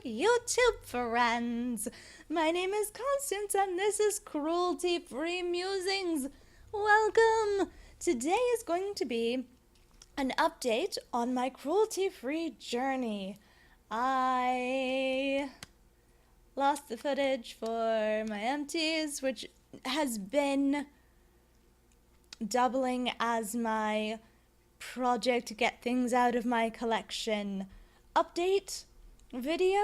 YouTube friends. My name is Constance and this is Cruelty Free Musings. Welcome. Today is going to be an update on my cruelty-free journey. I lost the footage for my empties, which has been doubling as my project to get things out of my collection update video.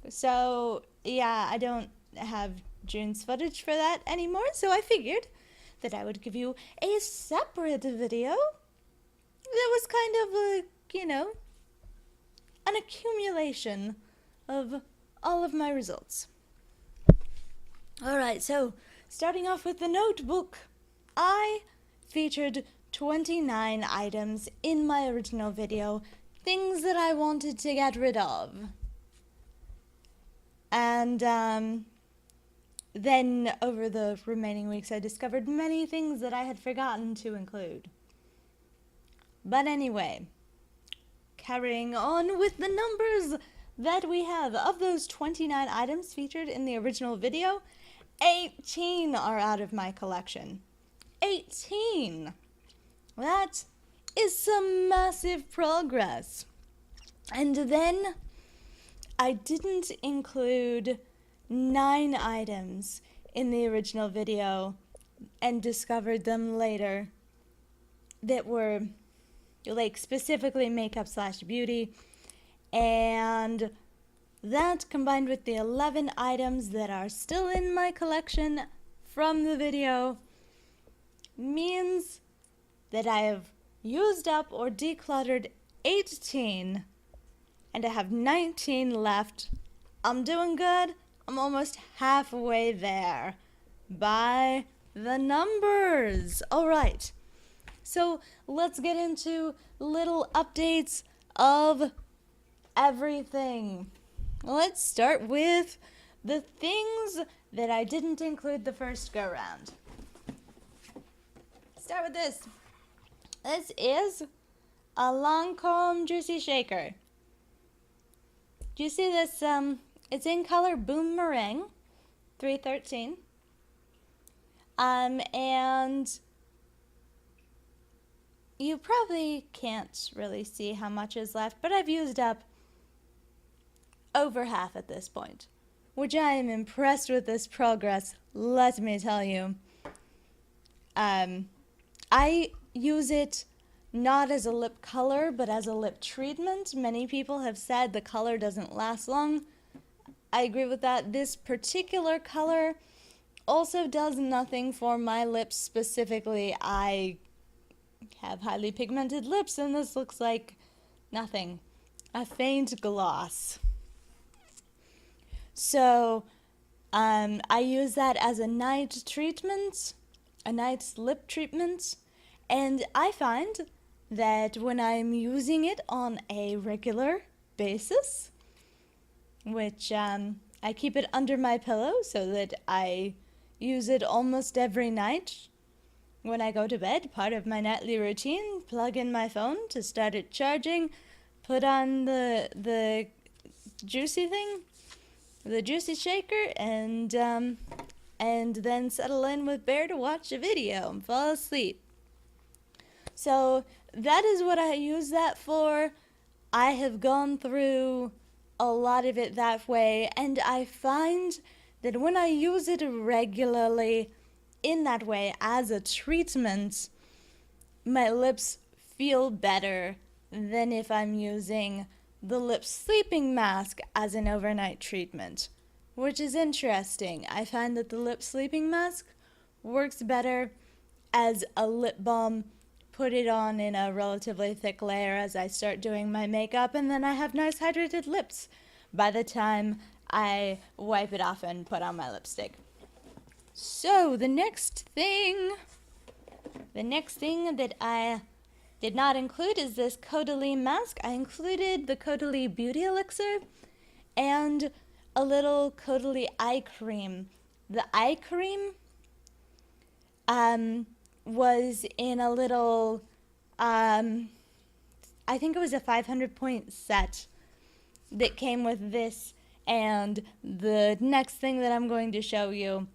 So yeah, I don't have June's footage for that anymore, so I figured that I would give you a separate video that was kind of a, an accumulation of all of my results. Alright, so starting off with the notebook, I featured 29 items in my original video, things that I wanted to get rid of. And then over the remaining weeks I discovered many things that I had forgotten to include. But anyway, carrying on with the numbers that we have. Of those 29 items featured in the original video, 18 are out of my collection. 18! That is some massive progress. And then I didn't include 9 items in the original video and discovered them later that were like specifically makeup/beauty, and that combined with the 11 items that are still in my collection from the video means that I have used up or decluttered 18 and I have 19 left. I'm doing good. I'm almost halfway there by the numbers. All right. So let's get into little updates of everything. Let's start with the things that I didn't include the first go round. Start with this. This is a Lancome Juicy Shaker. Do you see this? It's in color Boomerang 313. And you probably can't really see how much is left, but I've used up over half at this point, which I am impressed with this progress, let me tell you. I use it not as a lip color, but as a lip treatment. Many people have said the color doesn't last long. I agree with that. This particular color also does nothing for my lips specifically. I have highly pigmented lips, and this looks like nothing. A faint gloss. So, I use that as a night treatment, a night lip treatment, and I find that when I'm using it on a regular basis, which I keep it under my pillow so that I use it almost every night when I go to bed, part of my nightly routine, plug in my phone to start it charging, put on the juicy thing, the juicy shaker, and then settle in with Bear to watch a video and fall asleep. So that is what I use that for. I have gone through a lot of it that way, and I find that when I use it regularly in that way as a treatment, my lips feel better than if I'm using the lip sleeping mask as an overnight treatment, which is interesting. I find that the lip sleeping mask works better as a lip balm. Put it on in a relatively thick layer as I start doing my makeup, and then I have nice hydrated lips by the time I wipe it off and put on my lipstick. So the next thing that I did not include is this Caudalie mask. I included the Caudalie Beauty Elixir and a little Caudalie eye cream. The eye cream was in a little, I think it was a 500 point set that came with this and the next thing that I'm going to show you.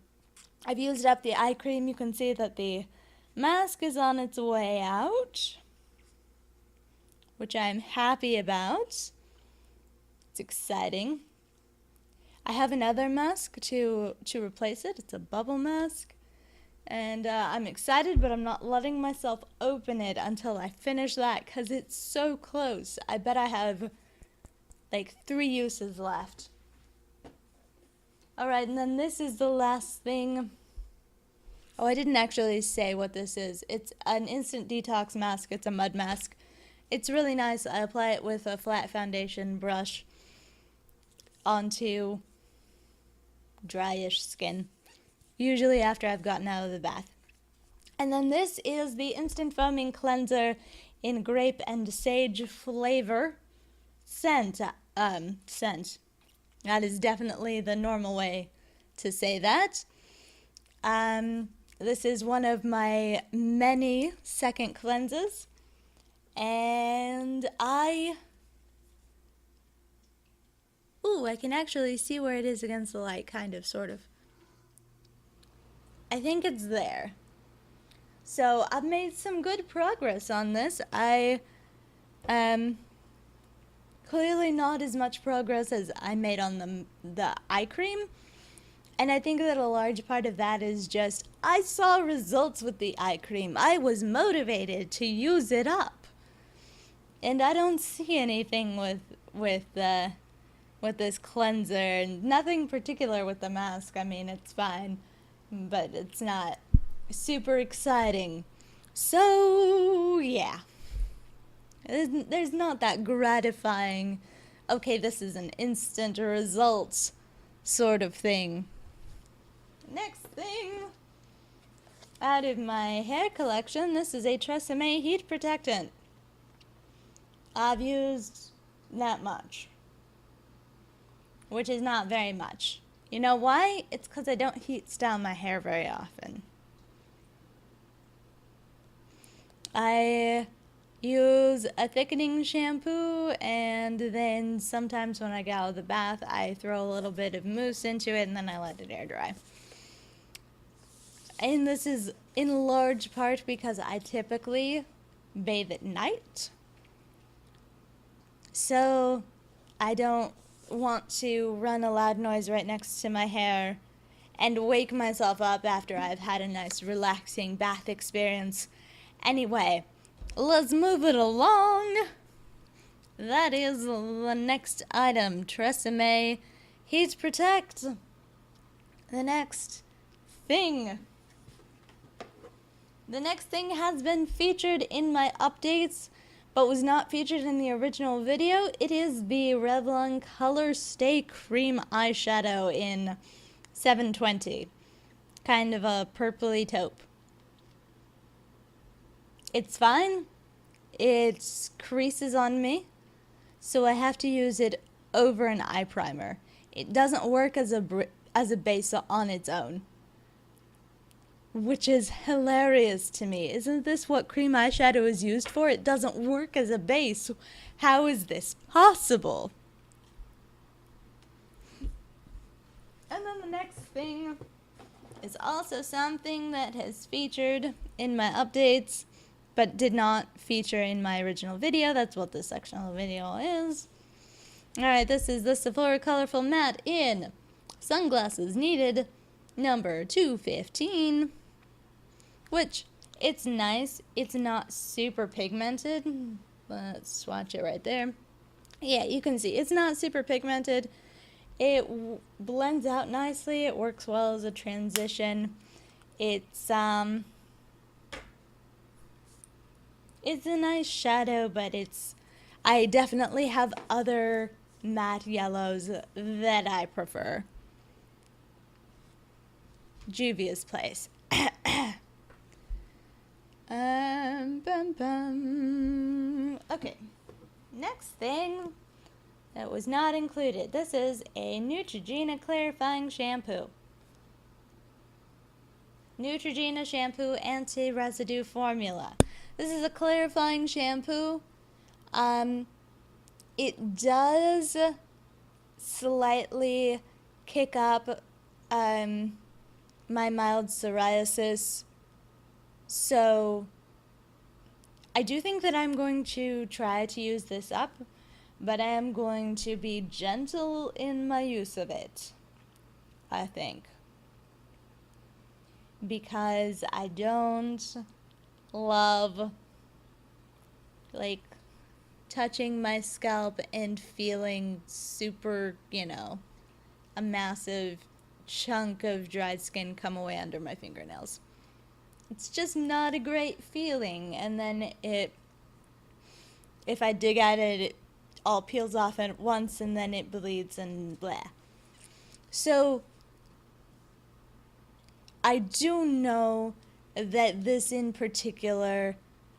I've used up the eye cream. You can see that the mask is on its way out, which I'm happy about. It's exciting. I have another mask to replace it. It's a bubble mask. And I'm excited, but I'm not letting myself open it until I finish that because it's so close. I bet I have like 3 uses left. Alright, and then this is the last thing. Oh, I didn't actually say what this is. It's an instant detox mask. It's a mud mask. It's really nice. I apply it with a flat foundation brush onto dryish skin, usually after I've gotten out of the bath. And then this is the Instant Foaming Cleanser in grape and sage flavor scent. That is definitely the normal way to say that. This is one of my many second cleanses, and I can actually see where it is against the light, kind of, sort of. I think it's there. So I've made some good progress on this. Clearly not as much progress as I made on the eye cream. And I think that a large part of that is just, I saw results with the eye cream. I was motivated to use it up. And I don't see anything with this cleanser. Nothing particular with the mask. I mean, it's fine, but it's not super exciting. So, yeah. There's not that gratifying, okay, this is an instant result sort of thing. Next thing, out of my hair collection, this is a Tresemme heat protectant. I've used that much, which is not very much. You know why? It's because I don't heat style my hair very often. I use a thickening shampoo, and then sometimes when I get out of the bath, I throw a little bit of mousse into it, and then I let it air dry. And this is in large part because I typically bathe at night. So I don't want to run a loud noise right next to my hair and wake myself up after I've had a nice relaxing bath experience. Anyway, let's move it along. That is the next item, Tresemme Heat Protect. The next thing has been featured in my updates, but was not featured in the original video. It is the Revlon Color Stay Cream Eyeshadow in 720. Kind of a purpley taupe. It's fine. It creases on me, so I have to use it over an eye primer. It doesn't work as a base on its own, which is hilarious to me. Isn't this what cream eyeshadow is used for? It doesn't work as a base. How is this possible? And then the next thing is also something that has featured in my updates, but did not feature in my original video. That's what this section of the video is. Alright, this is the Sephora Colorful Matte in Sunglasses Needed, number 215. Which, it's nice. It's not super pigmented. Let's swatch it right there. Yeah, you can see it's not super pigmented. It blends out nicely. It works well as a transition. It's a nice shadow, but I definitely have other matte yellows that I prefer. Juvia's Place. Okay, next thing that was not included. This is a Neutrogena clarifying shampoo. Neutrogena shampoo anti-residue formula. This is a clarifying shampoo. It does slightly kick up my mild psoriasis. So I do think that I'm going to try to use this up, but I am going to be gentle in my use of it, I think. Because I don't love, like, touching my scalp and feeling super, a massive chunk of dried skin come away under my fingernails. It's just not a great feeling, and then if I dig at it, it all peels off at once, and then it bleeds and blah. So I do know that this in particular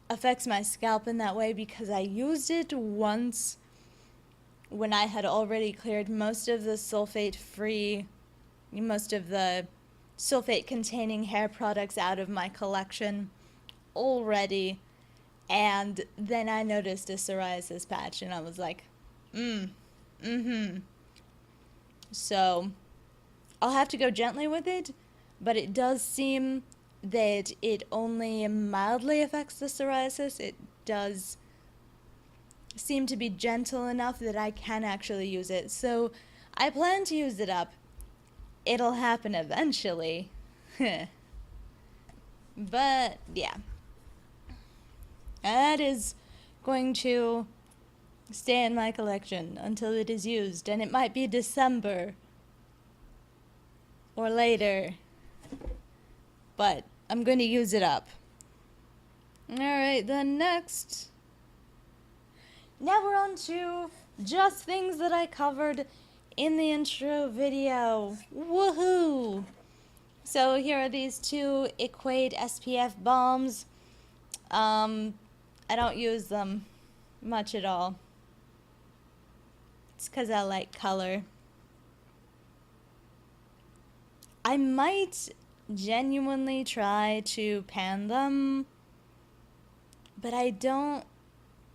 affects my scalp in that way because I used it once when I had already cleared most of the sulfate-containing hair products out of my collection already, and then I noticed a psoriasis patch, and I was like, So I'll have to go gently with it, but it does seem that it only mildly affects the psoriasis. It does seem to be gentle enough that I can actually use it. So I plan to use it up. It'll happen eventually. But yeah. That is going to stay in my collection until it is used, and it might be December or later. But I'm going to use it up. Alright, then next. Now we're on to just things that I covered in the intro video. Woohoo! So here are these two Equate SPF balms. I don't use them much at all. It's because I like color. I might genuinely try to pan them, but I don't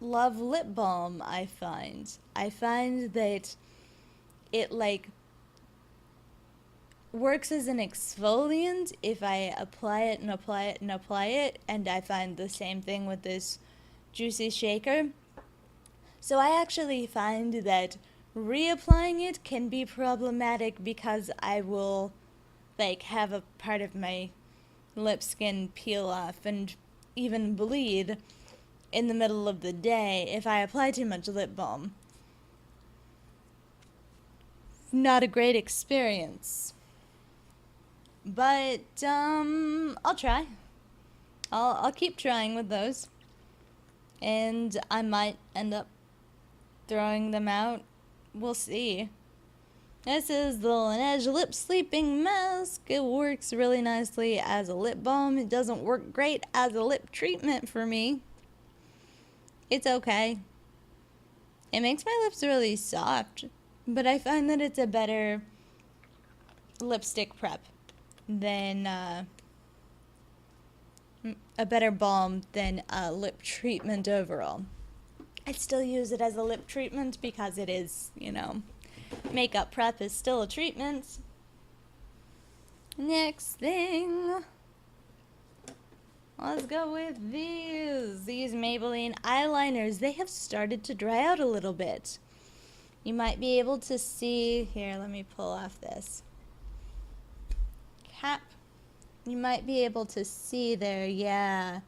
love lip balm, I find. I find that it, works as an exfoliant if I apply it and apply it and apply it, and I find the same thing with this Juicy Shaker. So I actually find that reapplying it can be problematic because I will have a part of my lip skin peel off and even bleed in the middle of the day if I apply too much lip balm. Not a great experience. But I'll try. I'll keep trying with those. And I might end up throwing them out. We'll see. This is the Laneige Lip Sleeping Mask. It works really nicely as a lip balm. It doesn't work great as a lip treatment for me. It's okay. It makes my lips really soft, but I find that it's a better lipstick prep than a better balm than a lip treatment overall. I still use it as a lip treatment because it is, makeup prep is still a treatment. Next thing. Let's go with these Maybelline eyeliners. They have started to dry out a little bit. You might be able to see, here, let me pull off this cap. You might be able to see there, yeah,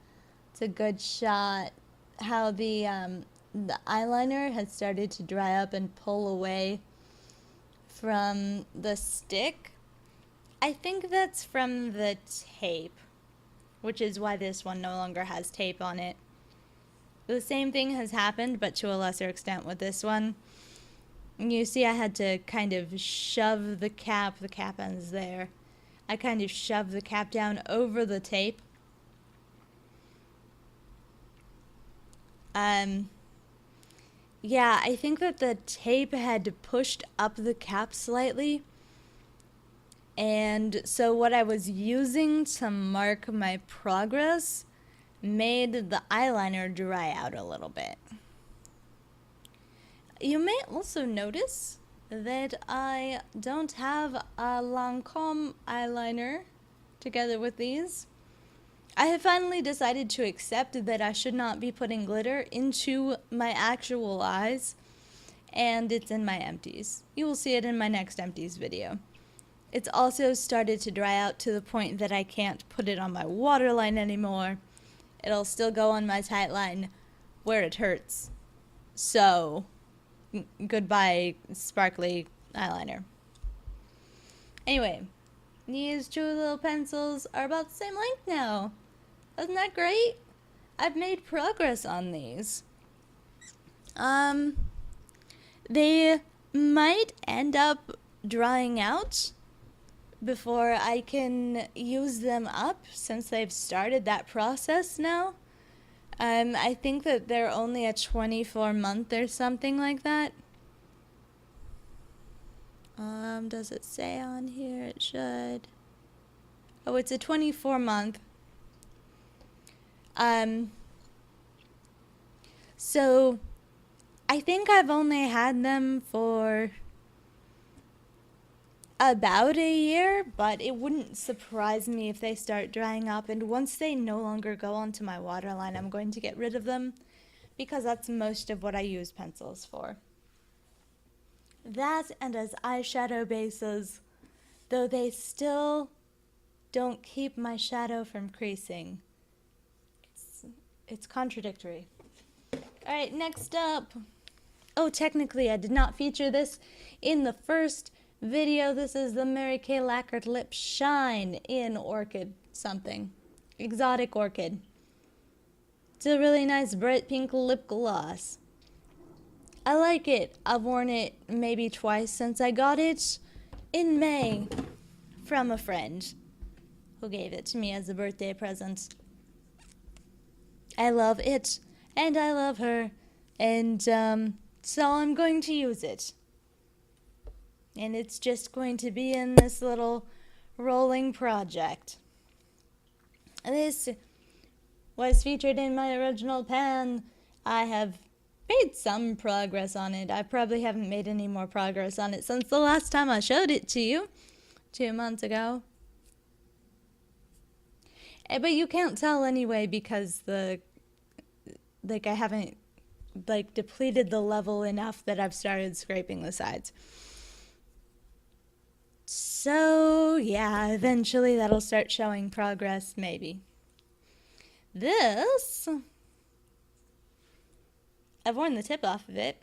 it's a good shot, how the eyeliner has started to dry up and pull away from the stick. I think that's from the tape, which is why this one no longer has tape on it. The same thing has happened, but to a lesser extent with this one. You see I had to kind of shove the cap ends there. I kind of shoved the cap down over the tape. Yeah, I think that the tape had pushed up the cap slightly. And so what I was using to mark my progress made the eyeliner dry out a little bit. You may also notice that I don't have a Lancome eyeliner together with these. I have finally decided to accept that I should not be putting glitter into my actual eyes, and it's in my empties. You will see it in my next empties video. It's also started to dry out to the point that I can't put it on my waterline anymore. It'll still go on my tight line where it hurts. So, goodbye sparkly eyeliner. Anyway, these two little pencils are about the same length now. Isn't that great? I've made progress on these. They might end up drying out before I can use them up, since they've started that process now. I think that they're only a 24-month or something like that. Does it say on here? It should. Oh, it's a 24-month. So I think I've only had them for about a year, but it wouldn't surprise me if they start drying up, and once they no longer go onto my waterline, I'm going to get rid of them, because that's most of what I use pencils for. That, and as eyeshadow bases, though they still don't keep my shadow from creasing. It's contradictory. Alright, next up. Oh, technically I did not feature this in the first video. This is the Mary Kay Lacquered Lip Shine in Orchid something. Exotic Orchid. It's a really nice bright pink lip gloss. I like it. I've worn it maybe twice since I got it in May from a friend who gave it to me as a birthday present. I love it, and I love her, and so I'm going to use it. And it's just going to be in this little rolling project. This was featured in my original pan. I have made some progress on it. I probably haven't made any more progress on it since the last time I showed it to you, 2 months ago. But you can't tell anyway, because I haven't depleted the level enough that I've started scraping the sides. So yeah, eventually that'll start showing progress, maybe. This, I've worn the tip off of it.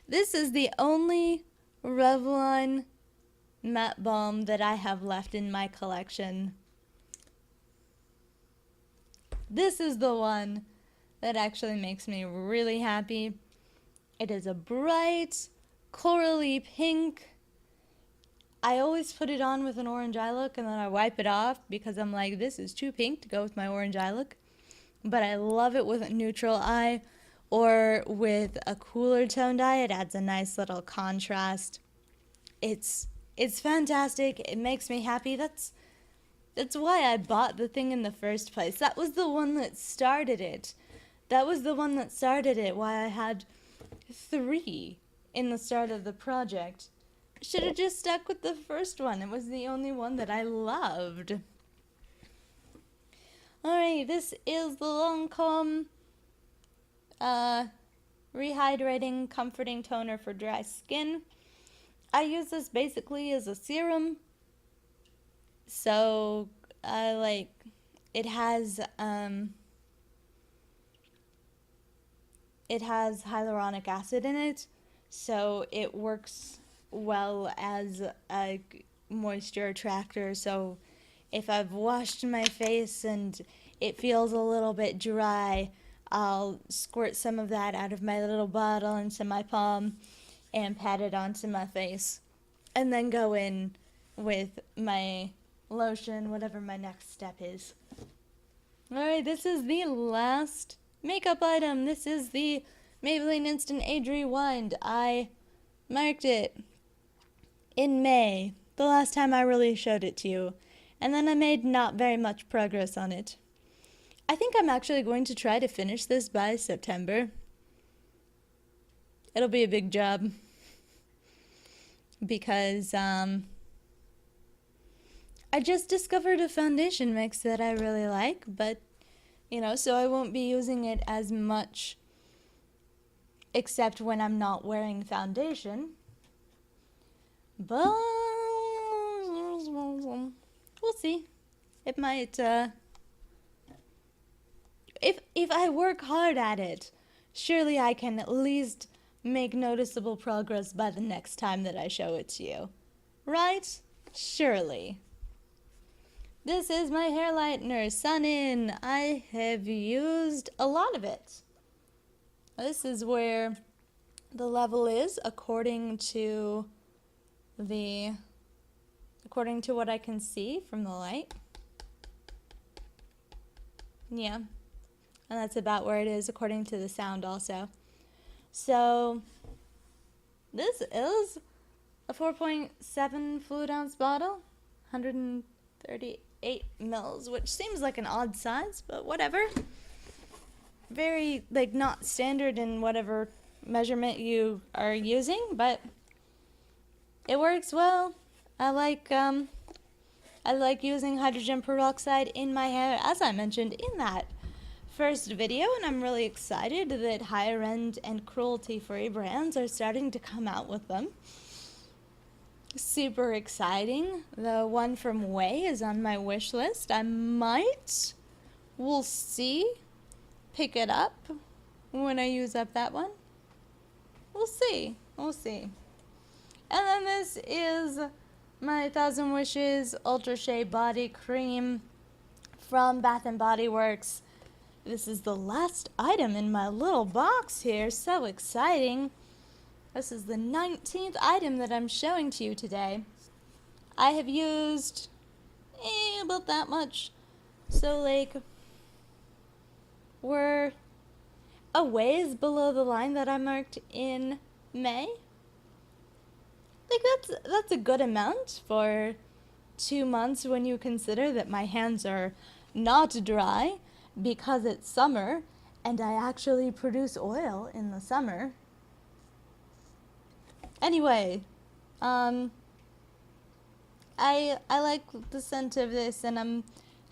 This is the only Revlon matte balm that I have left in my collection. This is the one that actually makes me really happy. It is a bright, corally pink. I always put it on with an orange eye look, and then I wipe it off because I'm like, this is too pink to go with my orange eye look. But I love it with a neutral eye or with a cooler toned eye. It adds a nice little contrast. It's fantastic. It makes me happy. That's why I bought the thing in the first place. That was the one that started it. Why I had 3 in the start of the project. Should have just stuck with the first one. It was the only one that I loved. Alright, this is the Lancome Rehydrating Comforting Toner for Dry Skin. I use this basically as a serum. So, it has hyaluronic acid in it, so it works well as a moisture attractor. So if I've washed my face and it feels a little bit dry, I'll squirt some of that out of my little bottle into my palm and pat it onto my face, and then go in with my lotion, whatever my next step is. Alright, this is the last makeup item. This is the Maybelline Instant Age Rewind. I marked it in May, the last time I really showed it to you, and then I made not very much progress on it. I think I'm actually going to try to finish this by September. It'll be a big job. because I just discovered a foundation mix that I really like, but so I won't be using it as much except when I'm not wearing foundation. But we'll see. It might if I work hard at it, surely I can at least make noticeable progress by the next time that I show it to you. Right? Surely. This is my hair lightener, Sun In. I have used a lot of it. This is where the level is according to what I can see from the light. Yeah. And that's about where it is according to the sound also. So this is a 4.7 fluid ounce bottle, 138 mils, which seems like an odd size, but whatever. Very, not standard in whatever measurement you are using, but it works well. I like using hydrogen peroxide in my hair, as I mentioned in that first video, and I'm really excited that higher end and cruelty-free brands are starting to come out with them. Super exciting. The one from Way is on my wish list. We'll see, pick it up when I use up that one. We'll see. And then this is my Thousand Wishes Ultra Shea Body Cream from Bath & Body Works. This is the last item in my little box here. So exciting. This is the 19th item that I'm showing to you today. I have used about that much. So we're a ways below the line that I marked in May. That's a good amount for 2 months when you consider that my hands are not dry because it's summer and I actually produce oil in the summer. Anyway, I like the scent of this, and I'm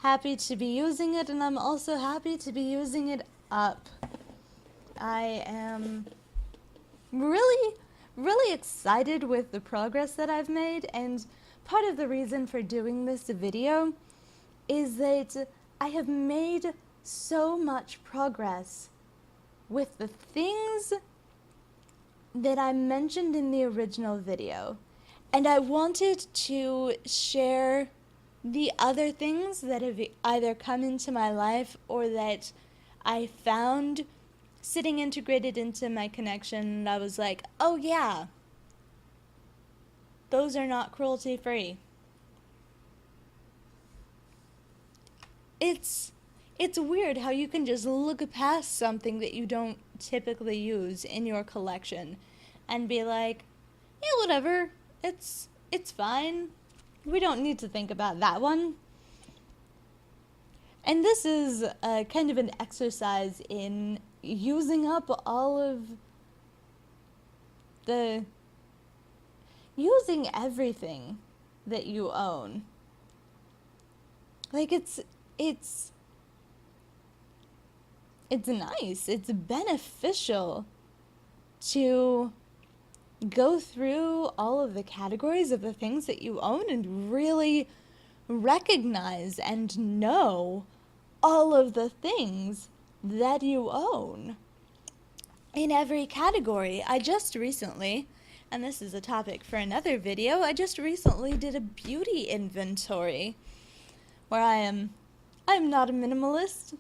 happy to be using it, and I'm also happy to be using it up. I am really, really excited with the progress that I've made, and part of the reason for doing this video is that I have made so much progress with the things that I mentioned in the original video, and I wanted to share the other things that have either come into my life or that I found sitting integrated into my connection, and I was like, oh yeah, those are not cruelty free. It's weird how you can just look past something that you don't typically use in your collection and be like, yeah, whatever, it's fine. We don't need to think about that one. And this is kind of an exercise in using up using everything that you own. It's nice, it's beneficial to go through all of the categories of the things that you own and really recognize and know all of the things that you own in every category. I just recently, and this is a topic for another video, I just recently did a beauty inventory where I'm not a minimalist.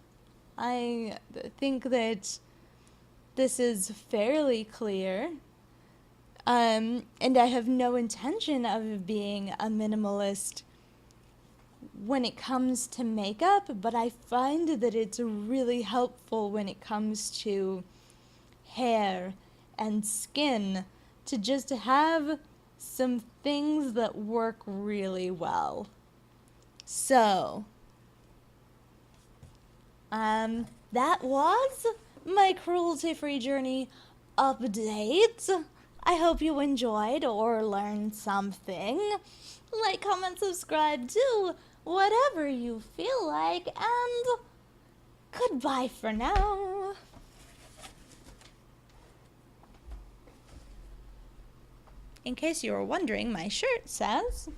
I think that this is fairly clear, and I have no intention of being a minimalist when it comes to makeup, but I find that it's really helpful when it comes to hair and skin to just have some things that work really well. So, that was my cruelty-free journey update. I hope you enjoyed or learned something. Like, comment, subscribe, do whatever you feel like, and goodbye for now. In case you were wondering, my shirt says,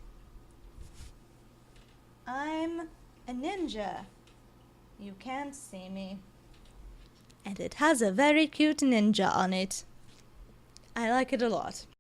I'm a ninja. You can't see me. And it has a very cute ninja on it. I like it a lot.